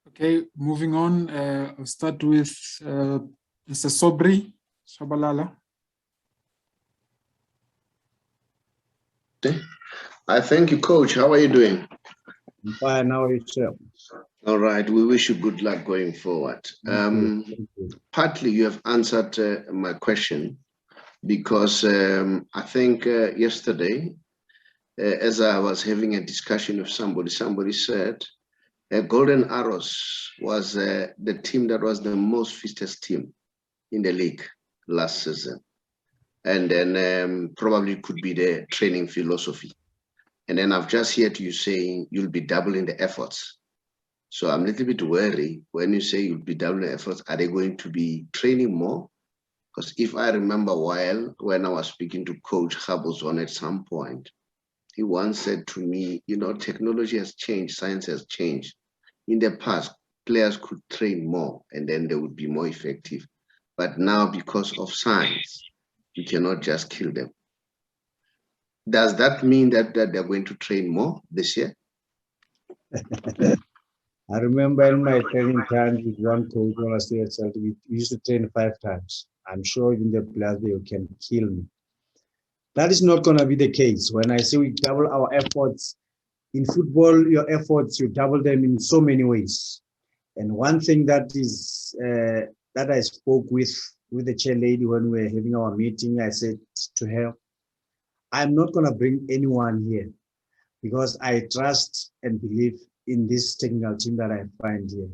Okay, moving on. I'll start with Mr. Sobri Shabalala. I thank you, Coach. How are you doing? I'm fine. How are you, sir? All right. We wish you good luck going forward. Thank you. Partly you have answered my question because I think yesterday, as I was having a discussion with somebody said Golden Arrows was the team that was the most fittest team in the league last season. And then probably could be the training philosophy. And then I've just heard you saying you'll be doubling the efforts. So I'm a little bit worried when you say you'll be doubling the efforts, are they going to be training more? Because if I remember when I was speaking to Coach Habozon at some point, he once said to me, you know, technology has changed, science has changed. In the past, players could train more and then they would be more effective. But now, because of science, you cannot just kill them. Does that mean that they're going to train more this year? I remember in my training time with one coach when I stayed at Celtic, we used to train 5 times. I'm sure even the players, they can kill me. That is not going to be the case. When I say we double our efforts in football, your efforts, you double them in so many ways. And one thing that is that I spoke with the chair lady when we were having our meeting, I said to her, I'm not going to bring anyone here because I trust and believe in this technical team that I find here.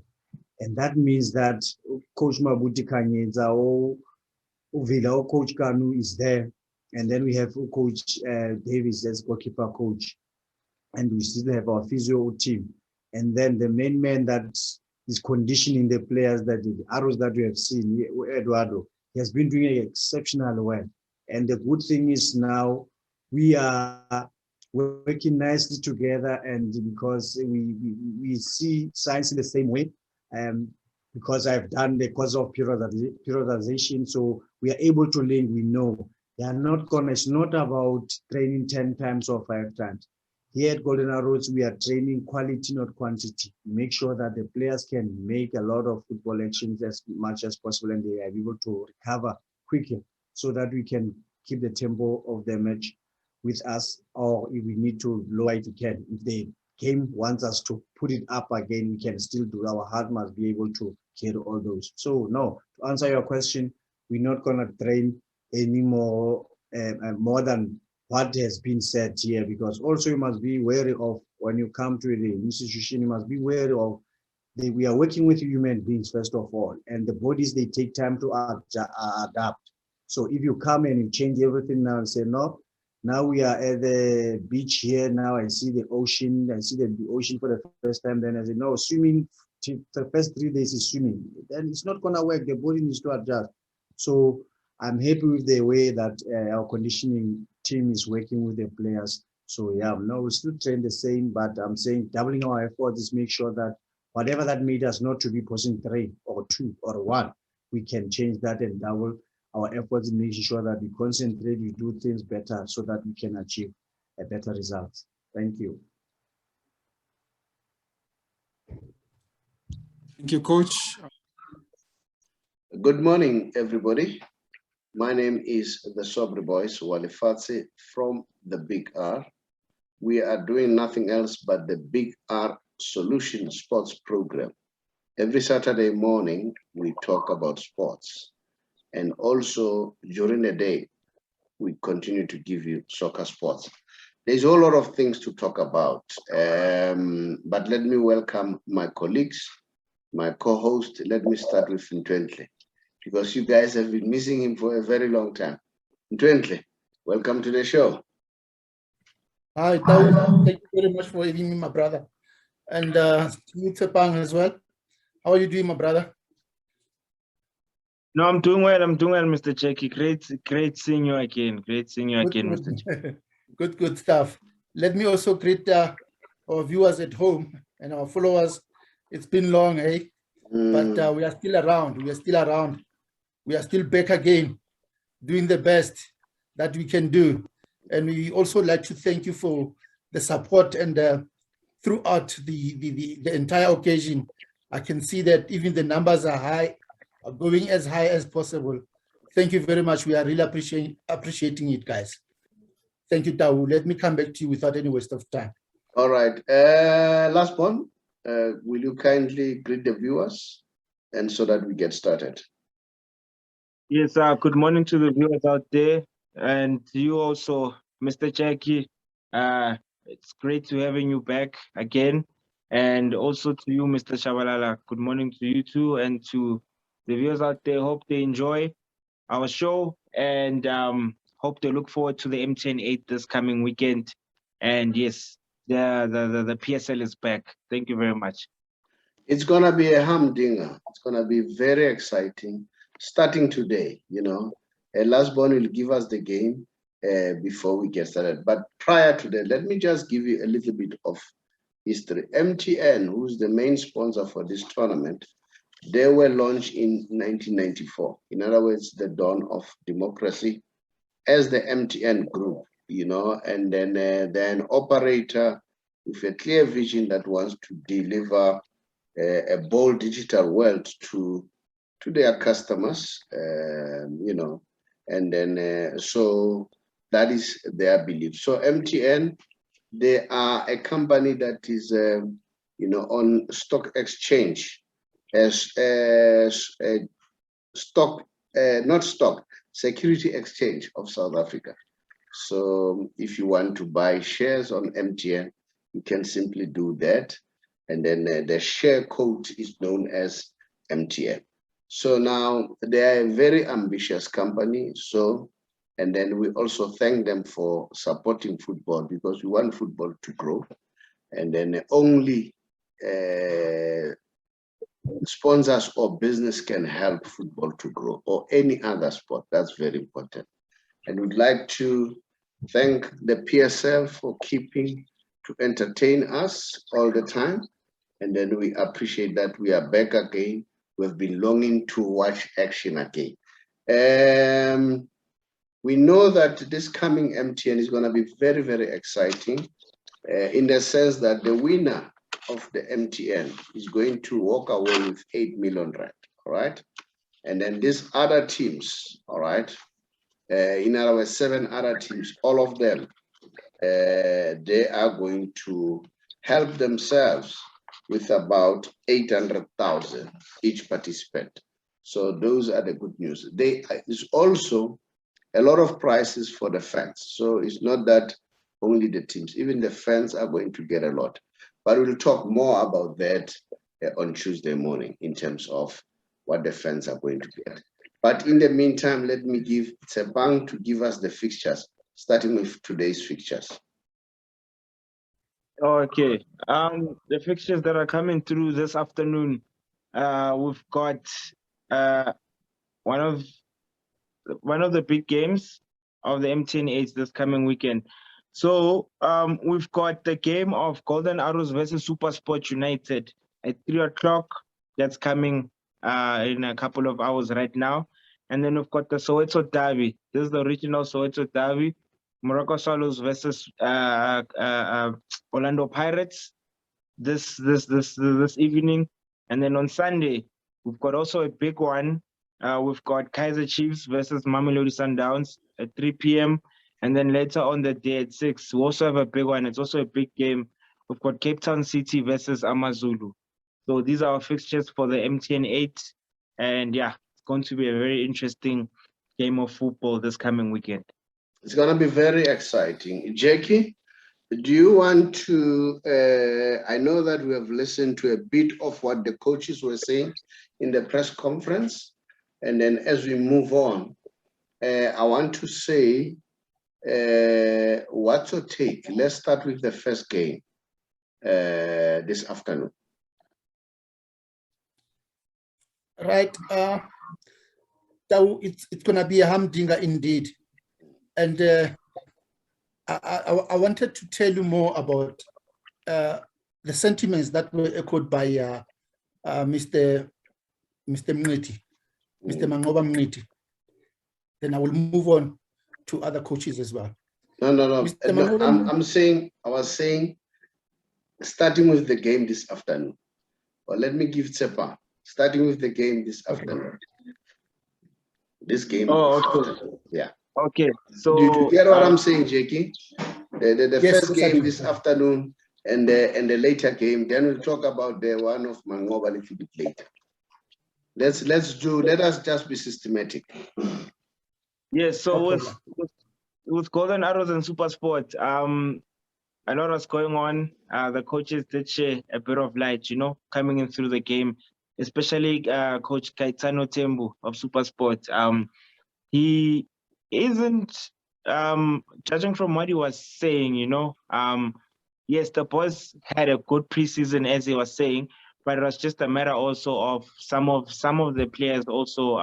And that means that Coach Mabuti Kanyeza or Uvila or Coach Kanu is there. And then we have Coach Davis as goalkeeper coach. And we still have our physio team. And then the main man that is conditioning the players, that the arrows that we have seen, Eduardo, he has been doing exceptional well. And the good thing is now we are working nicely together, and because we see science in the same way, because I've done the course of periodization, so we are able to link. We know they are not gonna. It's not about training 10 times or 5 times. Here at Golden Arrows, we are training quality, not quantity. Make sure that the players can make a lot of football actions as much as possible, and they are able to recover quickly, so that we can keep the tempo of the match with us, or if we need to lower it, we can. If the game wants us to put it up again, we can still do. Our heart must be able to carry all those. So no, to answer your question, we're not gonna train any more than what has been said here, because also you must be wary of, when you come to the institution, you must be wary of we are working with human beings first of all, and the bodies, they take time to adapt. So if you come and you change everything now and say, no, now we are at the beach here, now I see the ocean, I see the ocean for the first time, then I say, no, swimming, the first 3 days is swimming, then it's not gonna work, the body needs to adjust. So I'm happy with the way that our conditioning team is working with the players. So yeah, no, we still train the same, but I'm saying doubling our efforts is make sure that whatever that made us not to be position 3 or 2 or 1, we can change that and double our efforts in making sure that we concentrate, we do things better so that we can achieve a better result. Thank you. Thank you, Coach. Good morning, everybody. My name is the Sobri Boys, Walifatse from the Big R. We are doing nothing else but the Big R Solution Sports Program. Every Saturday morning, we talk about sports. And also during the day, we continue to give you soccer sports. There's a whole lot of things to talk about, but let me welcome my colleagues, my co-host. Let me start with Ntwentle, because you guys have been missing him for a very long time. Ntwentle, welcome to the show. Hi, Tau. Thank you very much for having me, my brother. And you, Tepang, as well. How are you doing, my brother? No, I'm doing well, Mr. Jackie. Great seeing you again. Great seeing you again, Mr. Jackie. Good stuff. Let me also greet our viewers at home and our followers. It's been long, eh? But we are still around. We are still around. We are still back again, doing the best that we can do. And we also like to thank you for the support and throughout the entire occasion I can see that even the numbers are high, are going as high as possible. Thank you very much. We are really appreciating it, guys. Thank you, Tau. Let me come back to you without any waste of time. All right. Last one. Will you kindly greet the viewers and so that we get started? Yes, good morning to the viewers out there, and to you also, Mr. Jackie. It's great to having you back again, and also to you, Mr. Shabalala. Good morning to you too, and to the viewers out there. Hope they enjoy our show, and hope they look forward to the MTN 8 this coming weekend. And yes, the PSL is back. Thank you very much. It's gonna be a humdinger. It's gonna be very exciting. Starting today, Lasbon will give us the game before we get started. But prior to that, let me just give you a little bit of history. MTN, who's the main sponsor for this tournament, they were launched in 1994. In other words, the dawn of democracy as the MTN group, and then they're an operator with a clear vision that wants to deliver a bold digital world to their customers, and then so that is their belief. So MTN, they are a company that is, on stock exchange as Security Exchange of South Africa. So if you want to buy shares on MTN, you can simply do that. And then the share code is known as MTN. So now they are a very ambitious company. So, and then we also thank them for supporting football because we want football to grow. And then only sponsors or business can help football to grow, or any other sport. That's very important. And we'd like to thank the PSL for keeping to entertain us all the time. And then we appreciate that we are back again. We've been longing to watch action again. We know that this coming MTN is going to be very, very exciting in the sense that the winner of the MTN is going to walk away with 8 million rand, all right? And then these other teams, all right, in other words, 7 other teams, all of them, they are going to help themselves with about 800,000 each participant. So those are the good news. There's also a lot of prizes for the fans. So it's not that only the teams, even the fans are going to get a lot. But we'll talk more about that on Tuesday morning in terms of what the fans are going to get. But in the meantime, let me give Tsebang to give us the fixtures, starting with today's fixtures. Okay. The fixtures that are coming through this afternoon, we've got one of the big games of the MTN 8 this coming weekend. So we've got the game of Golden Arrows versus SuperSport United at 3 o'clock. That's coming in a couple of hours right now. And then we've got the Soweto Derby. This is the original Soweto Derby. Morocco Swallows versus Orlando Pirates this evening. And then on Sunday, we've got also a big one. We've got Kaizer Chiefs versus Mamelodi Sundowns at 3 p.m. And then later on the day at 6, we also have a big one. It's also a big game. We've got Cape Town City versus AmaZulu. So these are our fixtures for the MTN 8. And yeah, it's going to be a very interesting game of football this coming weekend. It's going to be very exciting. Jackie, do you want to, I know that we have listened to a bit of what the coaches were saying in the press conference. And then as we move on, I want to say, what's your take? Let's start with the first game this afternoon. Right. It's going to be a humdinger indeed. And I wanted to tell you more about the sentiments that were echoed by Mr. Mngiti, Mr. Mangoba Mngiti. Then I will move on to other coaches as well. No. I was saying, starting with the game this afternoon. Or let me give Tsepa, starting with the game this afternoon. This game. Oh, this okay. afternoon. Yeah. Okay. Do So you get what I'm saying, Jakey? The Yes, first yes, I game do. this afternoon and the later game. Then we'll talk about the one of Mangoba a little bit later. Let us just be systematic. yes, so No with Golden Arrows and Super Sport, a lot was going on. The coaches did share a bit of light, coming in through the game, especially Coach Kaitano Tembu of Super Sport. He isn't, judging from what he was saying, yes, the boys had a good preseason, as he was saying, but it was just a matter also of some of the players also,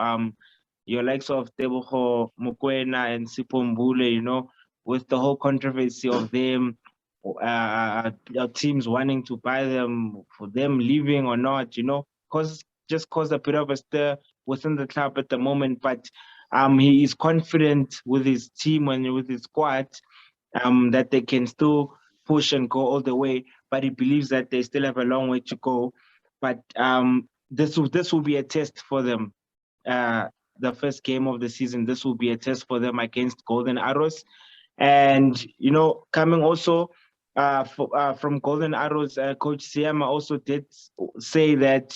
your likes of Tebogo Mokoena and Sipho Mbule, with the whole controversy of them, teams wanting to buy them, for them leaving or not, caused a bit of a stir within the club at the moment. But he is confident with his team and with his squad, that they can still push and go all the way. But he believes that they still have a long way to go. But this will be a test for them. The first game of the season, this will be a test for them against Golden Arrows. And coming also from Golden Arrows, Coach Siama also did say that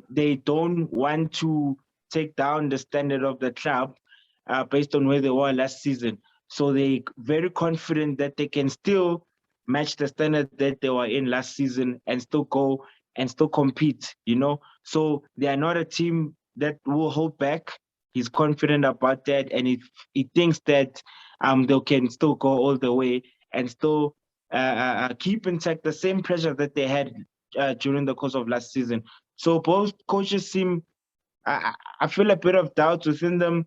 they don't want to take down the standard of the club based on where they were last season. So they're very confident that they can still match the standard that they were in last season and still go and still compete, So they are not a team that will hold back. He's confident about that, and he thinks that they can still go all the way and still keep intact the same pressure that they had during the course of last season. So both coaches seem, I feel a bit of doubt within them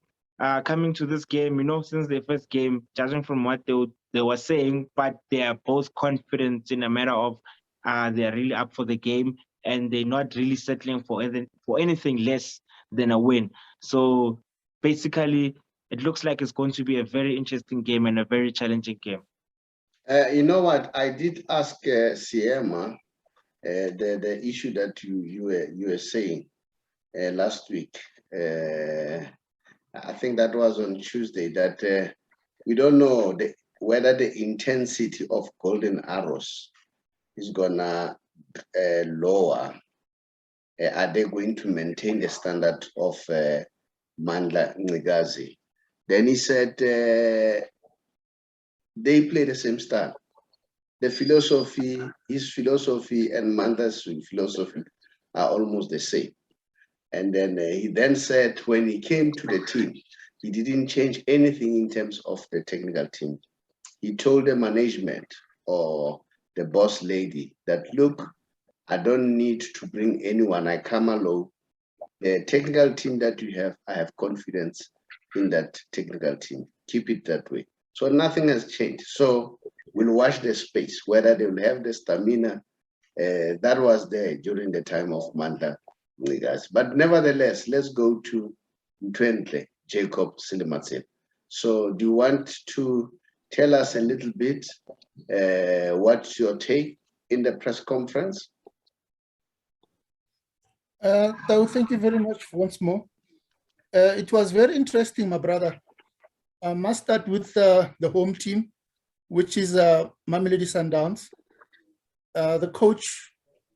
coming to this game, since their first game, judging from what they were saying, but they are both confident in a matter of they're really up for the game and they're not really settling for anything less than a win. So basically, it looks like it's going to be a very interesting game and a very challenging game. You know what? I did ask Siema the issue that you were saying last week. I think that was on Tuesday, that we don't know whether the intensity of Golden Arrows is gonna lower. Are they going to maintain the standard of Mandla Ngigazi? Then he said they play the same style. The philosophy, his philosophy and Manda's philosophy are almost the same. And then he then said when he came to the team, he didn't change anything in terms of the technical team. He told the management or the boss lady that, look, I don't need to bring anyone. I come alone. The technical team that you have, I have confidence in that technical team. Keep it that way. So nothing has changed. So we'll watch the space, whether they will have the stamina that was there during the time of Manda. But nevertheless, let's go to Ntwentle, Jacob Silimatse. So do you want to tell us a little bit what's your take in the press conference? Thank you very much once more. It was very interesting, my brother. I must start with the home team, which is Mamelodi Sundowns. The coach,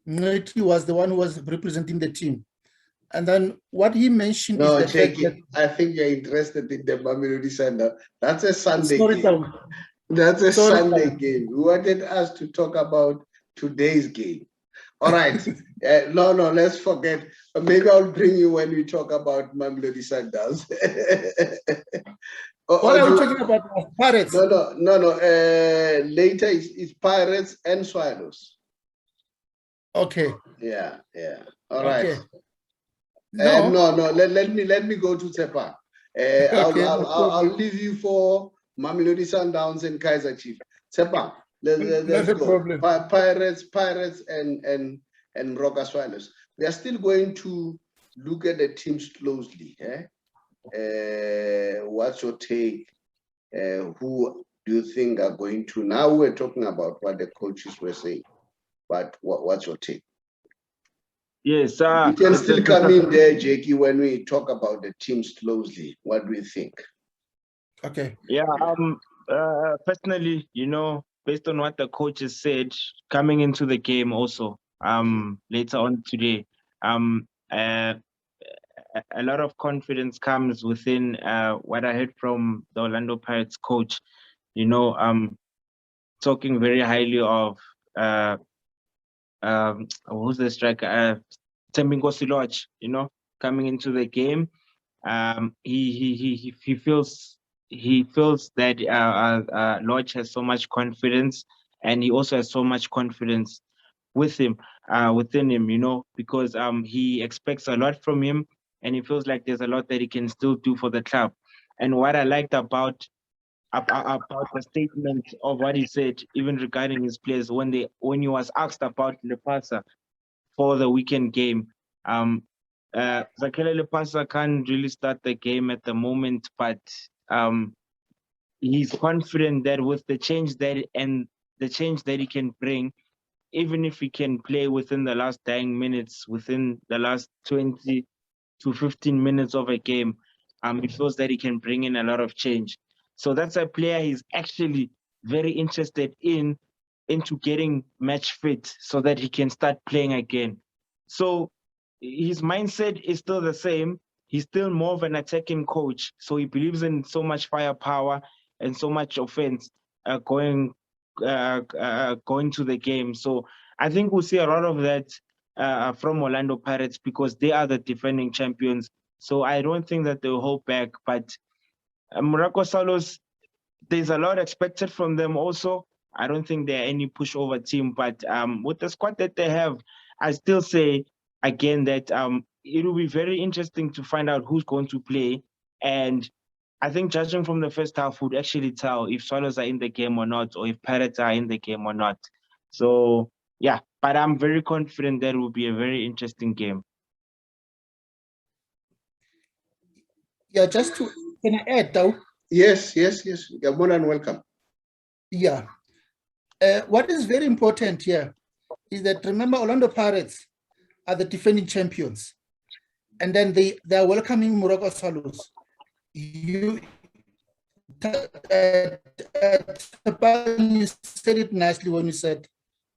Ngeti, was the one who was representing the team. And then what he mentioned is the fact that I think you're interested in the Mamelodi Sundowns. That's a Sunday Sorry, game. That's a Sorry, Sunday game. We wanted us to talk about today's game. All right. No, let's forget. Maybe I'll bring you when we talk about Mamelodi Sundowns. What are we talking about? Pirates? No. Later is Pirates and Swallows. Okay. Yeah. All right. Okay. No. Let me go to Tsepa. Okay, I'll leave you for Mamelodi Sundowns and Kaizer Chiefs. Tsepa, let's go. Problem. Pirates and Roca Swallows. We are still going to look at the teams closely. What's your take? Who do you think are going to? Now we're talking about what the coaches were saying, but what's your take? Yes, You can still come in there, Jakey, when we talk about the teams closely. What do you think? Okay. Yeah, personally, you know, based on what the coach has said, coming into the game also, later on today, um, uh, a lot of confidence comes within what I heard from the Orlando Pirates coach, you know, talking very highly of who's the striker, Tembingosi Lodge, you know, coming into the game. He feels that Lodge has so much confidence, and he also has so much confidence within him, you know, because he expects a lot from him, and he feels like there's a lot that he can still do for the club. And what I liked about the statement of what he said, even regarding his players, when he was asked about Lepasa for the weekend game. Zakele Lepasa can't really start the game at the moment, but he's confident that with the change that he can bring, even if he can play within the last dying minutes, within the last 20 to 15 minutes of a game, he feels that he can bring in a lot of change. So that's a player he's actually very interested into getting match fit so that he can start playing again. So his mindset is still the same. He's still more of an attacking coach. So he believes in so much firepower and so much offense going to the game. So I think we'll see a lot of that from Orlando Pirates because they are the defending champions. So I don't think that they'll hold back. But Morocco Salos, there's a lot expected from them also. I don't think they're any pushover team, but with the squad that they have, I still say again that it will be very interesting to find out who's going to play. And I think judging from the first half would actually tell if Swallows are in the game or not, or if Pirates are in the game or not. So yeah, but I'm very confident that it will be a very interesting game. Yeah, can I add though? Yes. You're more than welcome. Yeah. What is very important here is that remember Orlando Pirates are the defending champions. And then they are welcoming Morocco Swallows. You said it nicely when you said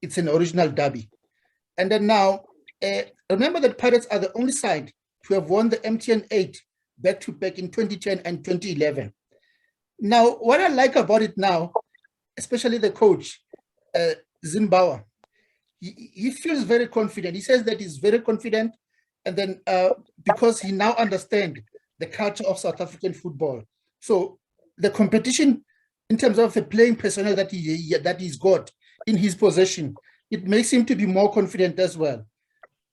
it's an original derby. And then now, remember that Pirates are the only side to have won the MTN 8 back-to-back in 2010 and 2011. Now, what I like about it now, especially the coach, Zimbabwe, he feels very confident. He says that he's very confident, and then because he now understands the culture of South African football. So the competition in terms of the playing personnel that he's got in his possession, it makes him to be more confident as well.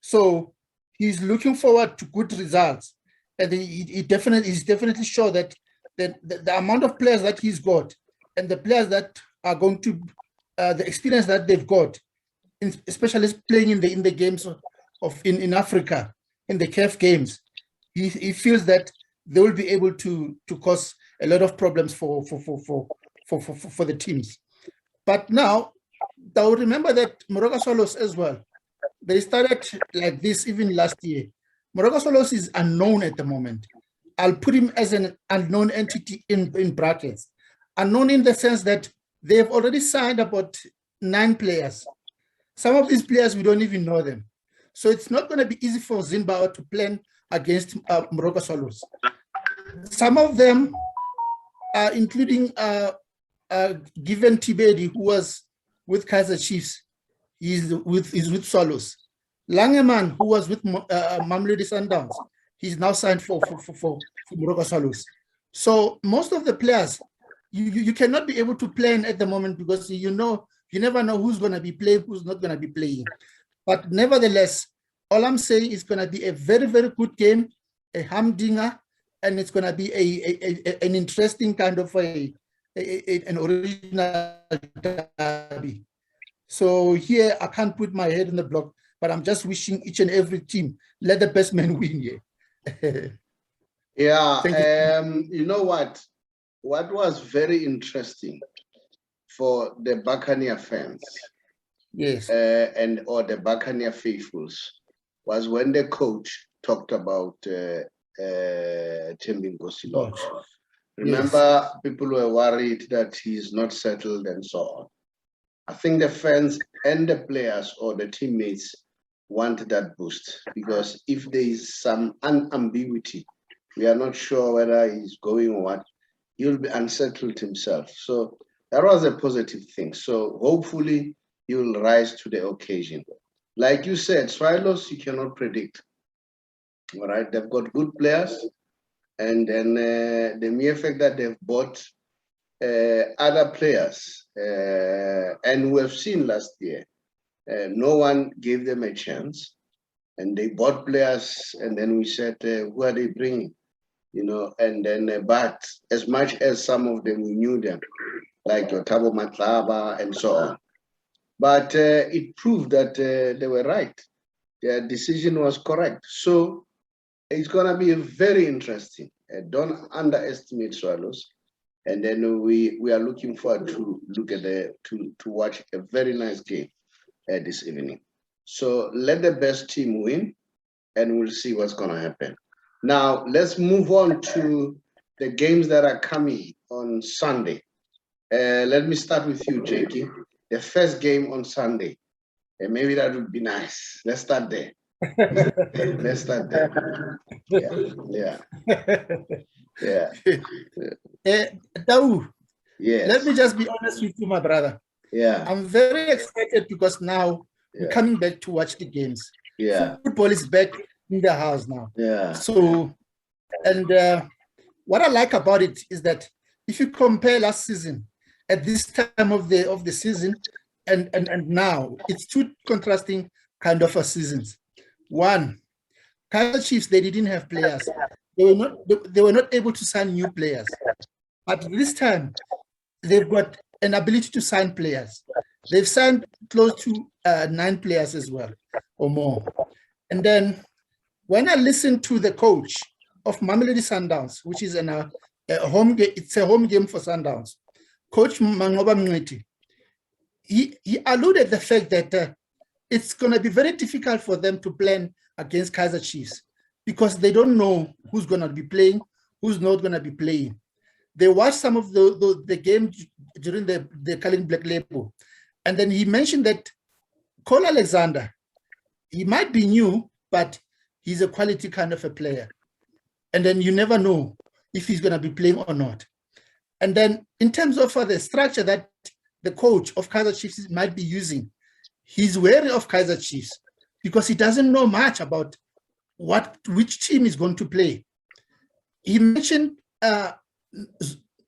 So he's looking forward to good results, and he's definitely sure that the amount of players that he's got and the players that are going to the experience that they've got, especially playing in the games in Africa, in the CAF games, he feels that they will be able to cause a lot of problems for the teams. But now, they'll remember that Morocco Swallows as well. They started like this even last year. Morocco Swallows is unknown at the moment. I'll put him as an unknown entity in brackets. Unknown in the sense that they've already signed about 9 players. Some of these players, we don't even know them. So it's not going to be easy for Zimbabwe to plan against Morocco Swallows. Some of them, including Given Tibedi, who was with Kaizer Chiefs, is with Swallows. Langeman, who was with Mamelodi Sundowns, he's now signed for Morocco Swallows. So most of the players, you cannot be able to plan at the moment because you never know who's going to be playing, who's not going to be playing. But nevertheless, all I'm saying is going to be a very, very good game, a humdinger, and it's going to be an interesting kind of an original derby. So here, I can't put my head in the block, but I'm just wishing each and every team, let the best man win here. Yeah, you know what? What was very interesting for the Buccaneer fans, yes, or the Buccaneer faithfuls, was when the coach talked about Thembi Nkosi-Lorch. Remember, people were worried that he's not settled and so on. I think the fans and the players or the teammates want that boost, because if there is some ambiguity, we are not sure whether he's going or what, he'll be unsettled himself. So that was a positive thing. So hopefully he will rise to the occasion. Like you said, Swallows, you cannot predict. All right, they've got good players. And then the mere fact that they've bought other players, and we have seen last year, no one gave them a chance, and they bought players, and then we said, who are they bringing? You know, and then, but as much as some of them, we knew them, like Otabo Matlaba and so on. But it proved that they were right. Their decision was correct. So it's going to be very interesting. Don't underestimate Swallows. And then we are looking forward to watch a very nice game this evening. So let the best team win, and we'll see what's going to happen. Now let's move on to the games that are coming on Sunday. Let me start with you, Jakey. The first game on Sunday, and maybe that would be nice. Let's start there. Let's start there. Yeah. Tau, Yes. let me just be honest with you, my brother. Yeah. I'm very excited because now we're coming back to watch the games. Yeah. Football is back in the house now. Yeah. So, and what I like about it is that if you compare last season at this time of the season and now, it's two contrasting kind of seasons. One, Kaizer Chiefs, they didn't have players. They were not able to sign new players. But this time, they've got an ability to sign players. They've signed close to 9 players as well, or more. And then when I listen to the coach of Mamelodi Sundowns, which is a home game, it's a home game for Sundowns, Coach Mangoba Mngweti, he alluded the fact that it's going to be very difficult for them to plan against Kaizer Chiefs because they don't know who's going to be playing, who's not going to be playing. They watched some of the game during the Carling Black Label, and then he mentioned that Cole Alexander, he might be new, but he's a quality kind of a player. And then you never know if he's going to be playing or not. And then in terms of the structure that the coach of Kaizer Chiefs might be using, he's wary of Kaizer Chiefs because he doesn't know much about which team is going to play. He mentioned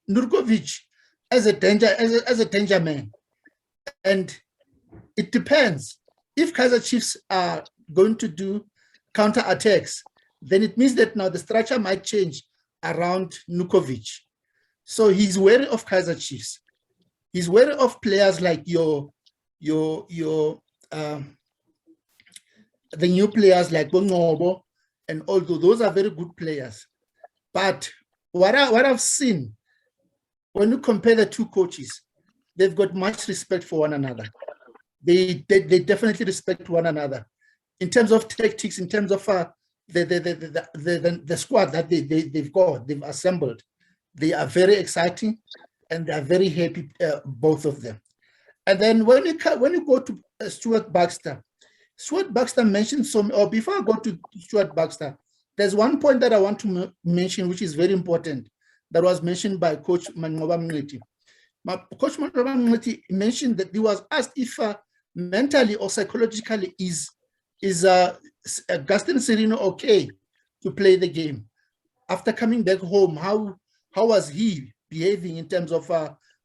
Nurkovic as a danger man, and it depends. If Kaizer Chiefs are going to do counter attacks, then it means that now the structure might change around Nurkovic. So he's wary of Kaizer Chiefs. He's wary of players like the new players like Bongobo, and although those are very good players. But what I've seen, when you compare the two coaches, they've got much respect for one another. They definitely respect one another in terms of tactics, in terms of the squad that they've assembled. They are very exciting, and they are very happy, both of them. And then when you go to Stuart Baxter mentioned before I go to Stuart Baxter, there's one point that I want to mention, which is very important, that was mentioned by Coach Mangoba Mngweti. Coach Mangoba Mngweti mentioned that he was asked if mentally or psychologically is Gaston Serino okay to play the game after coming back home. How was he behaving in terms of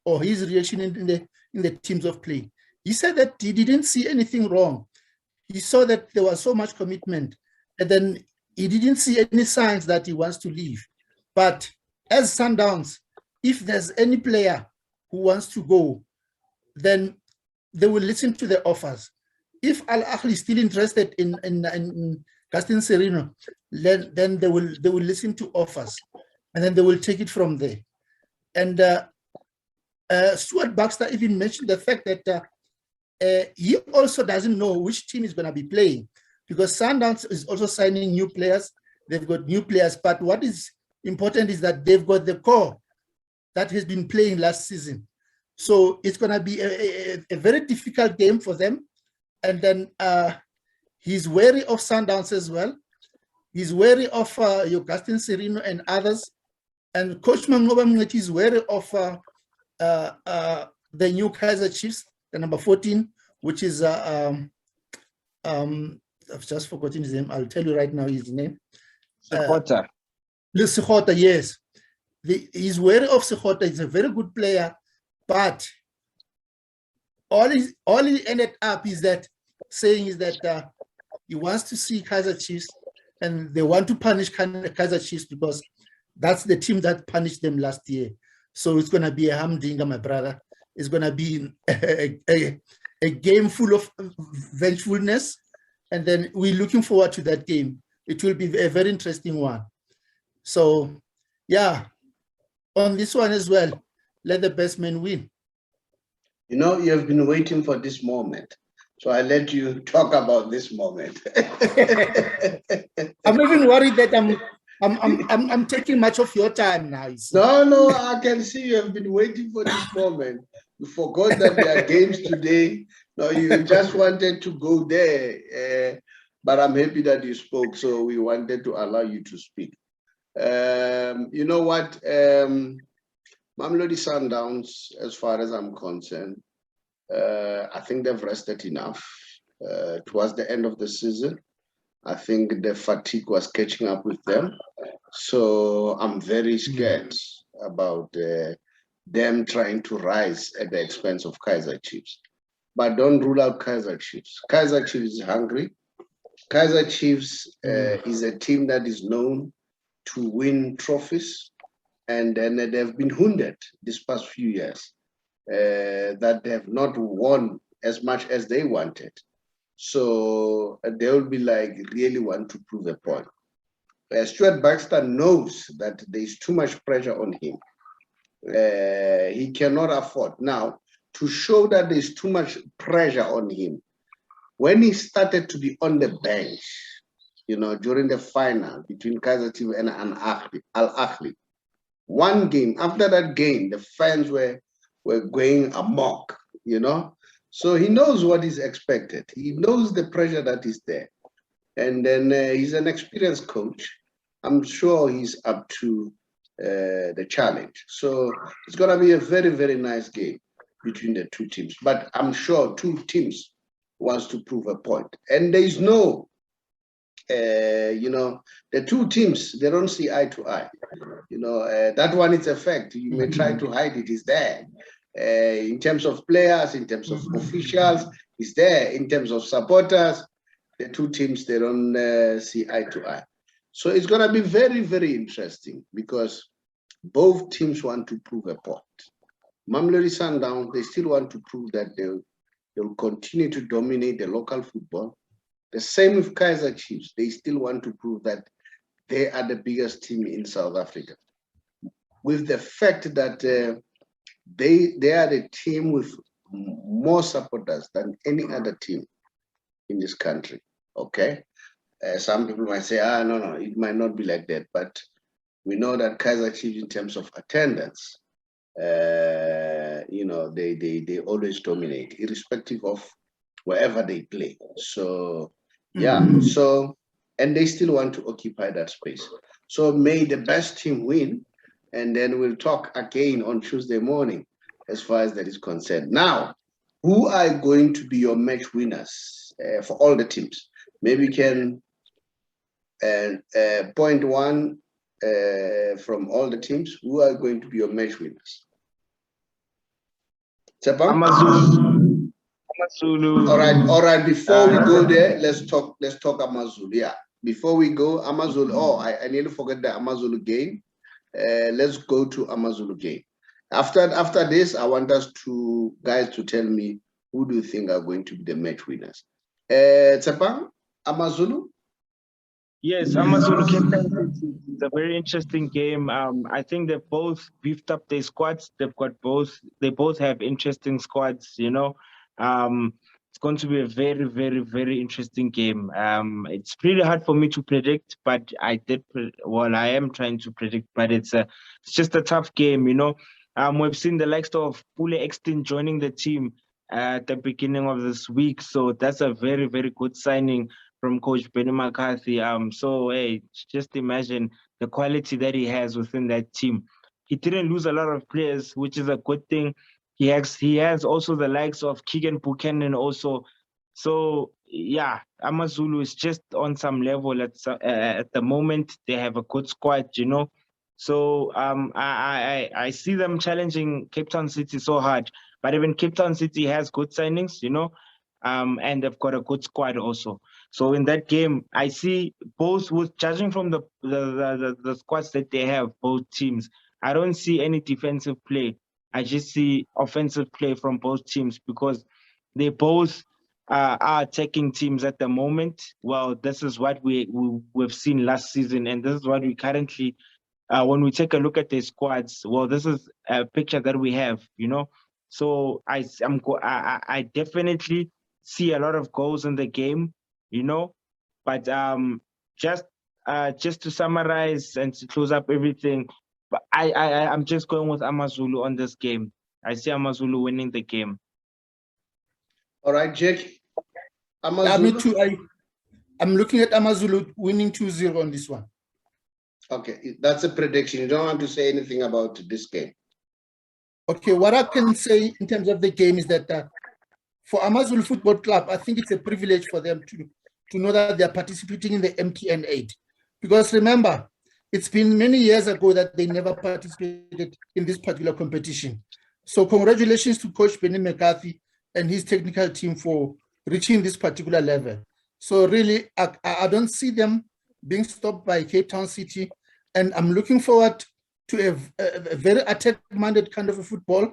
or his reaction in the teams of play? He said that he didn't see anything wrong. He saw that there was so much commitment, and then he didn't see any signs that he wants to leave. But as Sundowns, if there's any player who wants to go, then they will listen to the offers. If Al Ahly is still interested in Gaston Serino, then they will listen to offers, and then they will take it from there. And Stuart Baxter even mentioned the fact that he also doesn't know which team is going to be playing, because Sundowns is also signing new players. They've got new players, but what is important is that they've got the core that has been playing last season. So it's going to be a very difficult game for them. And then he's wary of Sundowns as well. He's wary of Augustin Serino and others. And Coach Mangoba Mngeti is wary of the new Kaizer Chiefs, the number 14, which is, I've just forgotten his name. I'll tell you right now his name. Sekota. Sekota, yes. He's wary of Sekota. He's a very good player, but all he ended up is that saying is that he wants to see Kaizer Chiefs and they want to punish Kaizer Chiefs because that's the team that punished them last year. So it's going to be a humdinger, my brother. It's going to be a game full of vengefulness. And then we're looking forward to that game. It will be a very interesting one. So, yeah, on this one as well, let the best man win. You know, you have been waiting for this moment. So I let you talk about this moment. I'm even worried that I'm taking much of your time now. No, I can see you have been waiting for this moment. You forgot that there are games today. No, you just wanted to go there. But I'm happy that you spoke, so we wanted to allow you to speak. You know what? Mamelodi Sundowns, as far as I'm concerned, I think they've rested enough. Towards the end of the season, I think the fatigue was catching up with them. So I'm very scared about them trying to rise at the expense of Kaizer Chiefs. But don't rule out Kaizer Chiefs. Kaizer Chiefs is hungry. Kaizer Chiefs is a team that is known to win trophies. And then they've been wounded these past few years, that they have not won as much as they wanted. So they will be like, really want to prove a point. Stuart Baxter knows that there's too much pressure on him. He cannot afford. Now, to show that there's too much pressure on him, when he started to be on the bench, you know, during the final between Kaizer Chiefs and Al Ahly, one game, after that game, the fans were going amok, you know. So he knows what is expected. He knows the pressure that is there. And then he's an experienced coach. I'm sure he's up to the challenge. So it's going to be a very, very nice game between the two teams. But I'm sure two teams wants to prove a point. And there is no, you know, the two teams, they don't see eye to eye. You know, that one is a fact. You may try to hide it, is there. In terms of players, in terms of officials, is there. In terms of supporters, the two teams, they don't see eye to eye. So it's going to be very, very interesting because both teams want to prove a point. Mamelodi Sundowns, they still want to prove that they'll continue to dominate the local football. The same with Kaizer Chiefs. They still want to prove that they are the biggest team in South Africa. With the fact that they are the team with more supporters than any other team in this country, okay? Some people might say, no, it might not be like that. But we know that Kaizer Chiefs, in terms of attendance, you know, they always dominate, irrespective of wherever they play. So, yeah, so, and they still want to occupy that space. So may the best team win, and then we'll talk again on Tuesday morning as far as that is concerned. Now, who are going to be your match winners for all the teams? Maybe we can point one from all the teams. Who are going to be your match winners? AmaZulu. All right. Before we go there, let's talk AmaZulu. Yeah. Before we go, AmaZulu. Oh, I nearly forgot the AmaZulu game. Let's go to AmaZulu game. After this, I want us guys to tell me who do you think are going to be the match winners. Tsepang, AmaZulu. Yes, AmaZulu is a very interesting game. I think they've both beefed up their squads. They both have interesting squads, you know. going to be a very, very, very interesting game. It's pretty hard for me to predict, but I am trying to predict, but it's just a tough game, you know. We've seen the likes of Pule Extin joining the team at the beginning of this week, so that's a very, very good signing from Coach Benny McCarthy. So hey, just imagine the quality that he has within that team. He didn't lose a lot of players, which is a good thing. He has also the likes of Keegan Buchanan also. So yeah, Amazulu is just on some level at the moment. They have a good squad, you know. So I see them challenging Cape Town City so hard, but even Cape Town City has good signings, you know, and they've got a good squad also. So in that game, I see both, with judging from the squads that they have, both teams, I don't see any defensive play. I just see offensive play from both teams because they both are attacking teams at the moment. Well, this is what we've seen last season, and this is what we currently, when we take a look at the squads, well, this is a picture that we have, you know. So I definitely see a lot of goals in the game, you know, but just to summarize and to close up everything, but I'm just going with Amazulu on this game. I see Amazulu winning the game. All right, Jake. Yeah, Amazulu. me too. I'm looking at Amazulu winning 2-0 on this one. Okay, that's a prediction. You don't want to say anything about this game. Okay, what I can say in terms of the game is that for Amazulu Football Club, I think it's a privilege for them to know that they're participating in the MTN 8. Because remember, it's been many years ago that they never participated in this particular competition. So congratulations to Coach Benny McCarthy and his technical team for reaching this particular level. So really, I don't see them being stopped by Cape Town City. And I'm looking forward to a very attack-minded kind of a football.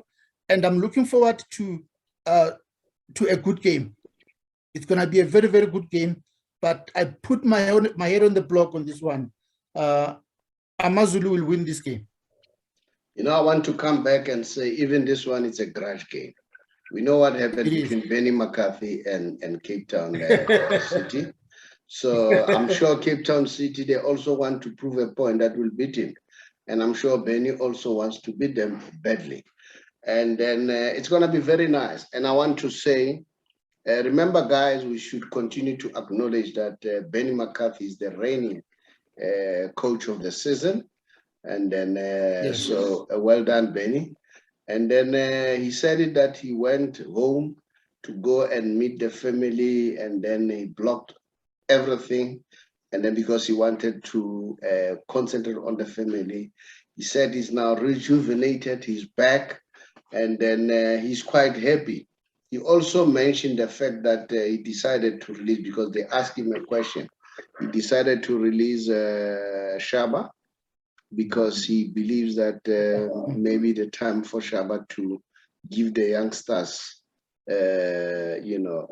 And I'm looking forward to a good game. It's going to be a very, very good game. But I put my head on the block on this one. Amazulu will win this game. You know, I want to come back and say, even this one is a grudge game. We know what happened between Benny McCarthy and Cape Town City. So I'm sure Cape Town City, they also want to prove a point that will beat him. And I'm sure Benny also wants to beat them badly. And then it's going to be very nice. And I want to say, remember, guys, we should continue to acknowledge that Benny McCarthy is the reigning coach of the season. And then, Yes. so well done, Benny. And then he said it that he went home to go and meet the family, and then he blocked everything. And then because he wanted to concentrate on the family, he said he's now rejuvenated, he's back, and then he's quite happy. He also mentioned the fact that he decided to release, because they asked him a question, he decided to release Shaba, because he believes that maybe the time for Shaba to give the youngsters, you know,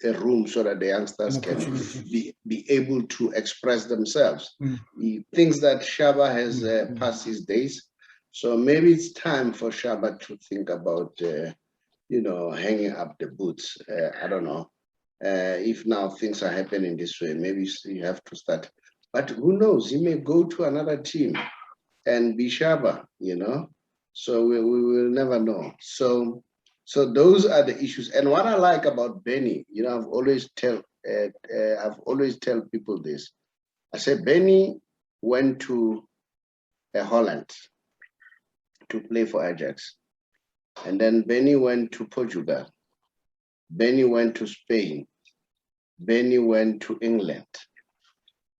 a room so that the youngsters can be able to express themselves. He thinks that Shaba has passed his days. So maybe it's time for Shaba to think about, you know, hanging up the boots. I don't know. If now things are happening this way, maybe you have to start. But who knows? He may go to another team and be Shaba, you know? So we will never know. So those are the issues. And what I like about Benny, you know, I've always tell people this. I said Benny went to Holland to play for Ajax, and then Benny went to Portugal. Benny went to Spain. Benny went to England,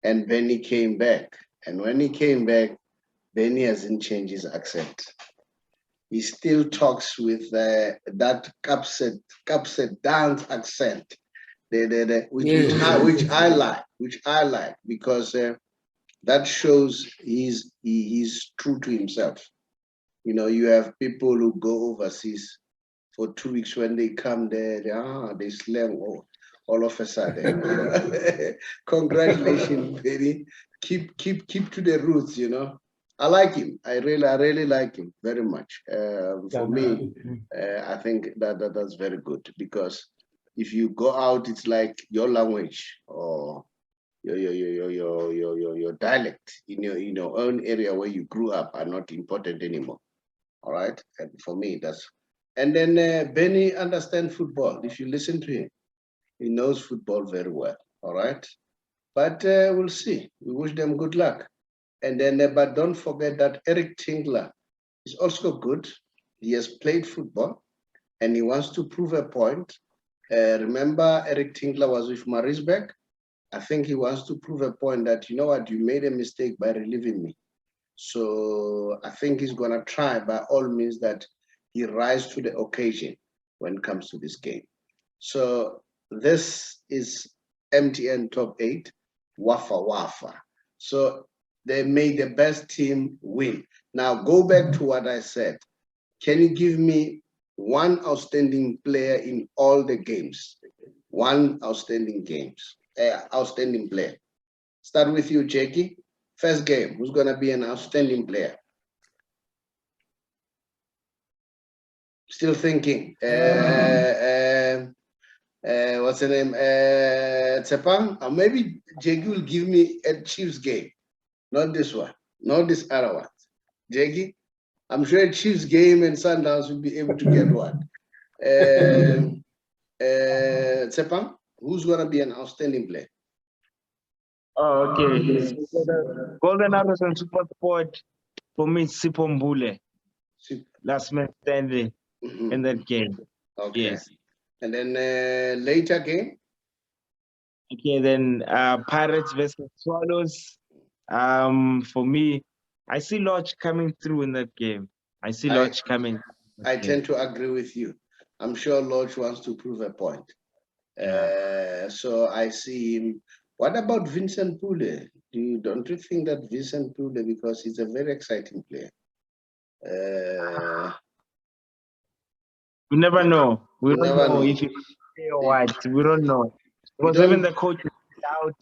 and Benny came back. And when he came back, Benny hasn't changed his accent. He still talks with that Capset dance accent, which I like, because that shows he's true to himself. You know, you have people who go overseas for 2 weeks. When they come there, they slang all of a sudden. Congratulations, Benny. Keep to the roots, you know. I like him. I really like him very much. For me, I think that's very good, because if you go out, it's like your language or your dialect in your own area where you grew up are not important anymore. All right, and for me that's. And then Benny understands football. If you listen to him, he knows football very well. All right, but we'll see. We wish them good luck. And then, but don't forget that Eric Tingler is also good. He has played football and he wants to prove a point. Remember, Eric Tingler was with Marisbeck. I think he wants to prove a point that, you know what, you made a mistake by relieving me. So I think he's going to try by all means that he rise to the occasion when it comes to this game. So this is MTN Top 8, Wafa Wafa. So they made the best team win. Now go back to what I said. Can you give me one outstanding player in all the games? One outstanding outstanding player. Start with you, Jackie. First game, who's gonna be an outstanding player? Still thinking. What's the name? Tsepang? Or maybe Jackie will give me a Chiefs game. Not this one, not this other one. Jackie, I'm sure Chiefs game and Sundowns will be able to get one. Tsepang, who's gonna be an outstanding player? Oh, okay. So the Golden Arrows and Super Sport for me, Sipho Mbule, last man standing in that game. Okay. Yes. And then later game? Okay, then Pirates versus Swallows. For me, I see Lodge coming through in that game. I see Lodge coming. I tend to agree with you. I'm sure Lodge wants to prove a point. So I see him. What about Vincent Pule? Don't you think that Vincent Pule, because he's a very exciting player? We never know. We don't know if he play or what. We don't know. Because even the coach out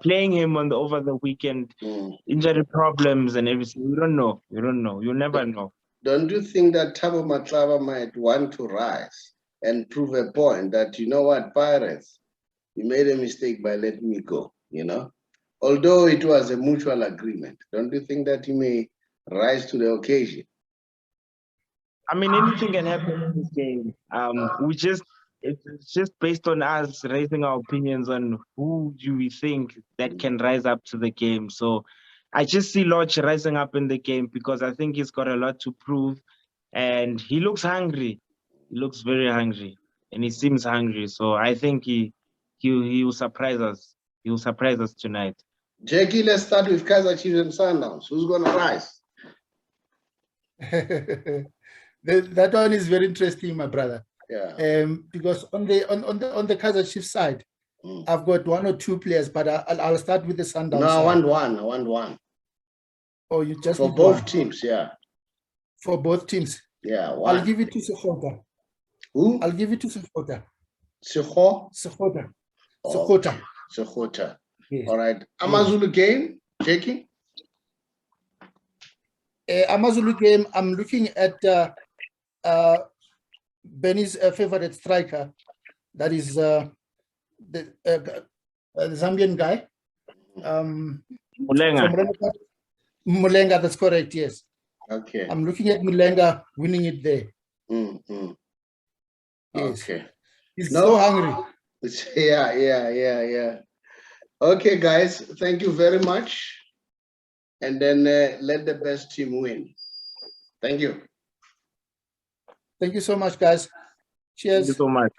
playing him over the weekend, injury problems and everything. We don't know. We don't know. You never know. Don't you think that Thabo Matlaba might want to rise and prove a point that, you know what, Pirates, you made a mistake by letting me go, you know? Although it was a mutual agreement, don't you think that he may rise to the occasion? I mean, anything can happen in this game. It's just based on us raising our opinions on who do we think that can rise up to the game. So I just see Lodge rising up in the game because I think he's got a lot to prove and he looks hungry. He looks very hungry and he seems hungry. So I think he will surprise us. He will surprise us tonight. Jackie, let's start with Kaizer Chiefs and Sundowns. Who's going to rise? That one is very interesting, my brother. Yeah. Because on the Kaizer Chiefs side, I've got one or two players, but I'll start with the Sundowns. No, I want one. Oh, you just for both teams, yeah. For both teams. Yeah, one. I'll give it to Sekota. Who? I'll give it to Sekota. Sekota. Yes. All right. Amazulu game, Jackie? Amazulu game, I'm looking at Benny's favorite striker. That is the Zambian guy. Mulenga, that's correct, yes. Okay. I'm looking at Mulenga winning it there. Yes. Okay. He's so hungry. Yeah. Okay, guys, thank you very much. And then let the best team win. Thank you. Thank you so much, guys. Cheers. Thank you so much.